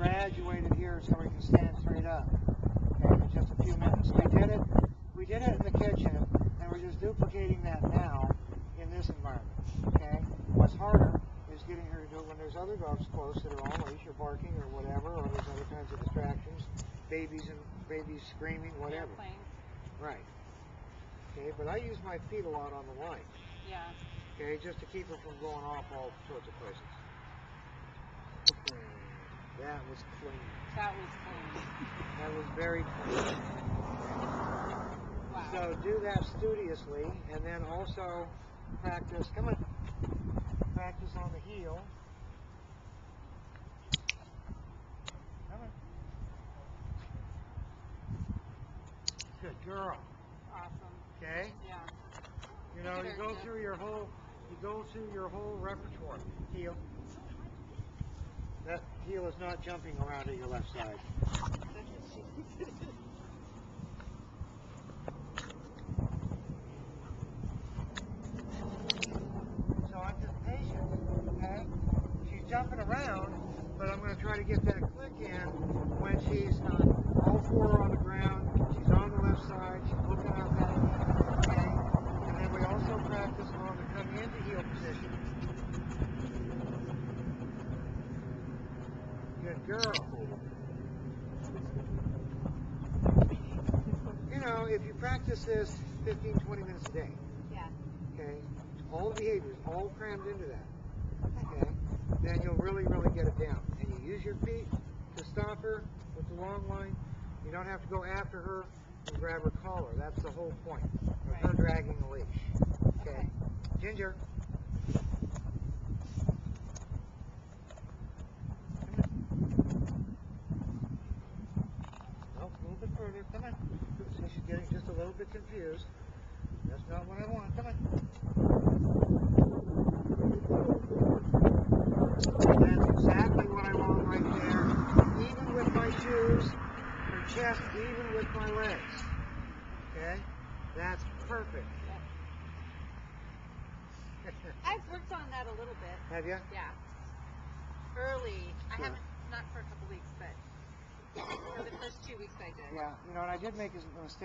graduated here so we can stand straight up. Okay, in just a few minutes. We did it in the kitchen, and we're just duplicating that now in this environment. Okay? What's harder is getting her to do it when there's other dogs close that are on leash or barking or whatever, or there's other kinds of distractions, babies screaming, whatever. Airplanes. Right. Okay, but I use my feet a lot on the line. Yeah. Okay, just to keep her from going off all sorts of places. That was clean. That was clean. That was very clean. Wow. So do that studiously, and then also practice. Come on. Practice on the heel. Come on. Good girl. Awesome. Okay. Yeah. You know, you go through your whole repertoire. Heel. That heel is not jumping around to your left side. So I'm just patient, okay? She's jumping around, but I'm going to try to get that click in when she's all four on the ground, she's on the left side, she's looking out that hand, okay? And then we also practice on the coming into heel position. Good girl. You know, if you practice this 15, 20 minutes a day, Yeah. okay, all the behaviors all crammed into that, okay, then you'll really, really get it down. And you use your feet to stop her with the long line. You don't have to go after her and grab her collar. That's the whole point of her dragging the leash. Okay? Ginger. No, a little bit further. Come on. See, she's getting just a little bit confused. That's not what I want. Come on. That's exactly what I want right there. Even with my shoes, her chest even with my legs. Okay? That's perfect. I've worked on that a little bit. Have you? Yeah. Early. I Sure. haven't, not for a couple weeks, but for the first 2 weeks I did. Yeah. You know, and I did make a mistake.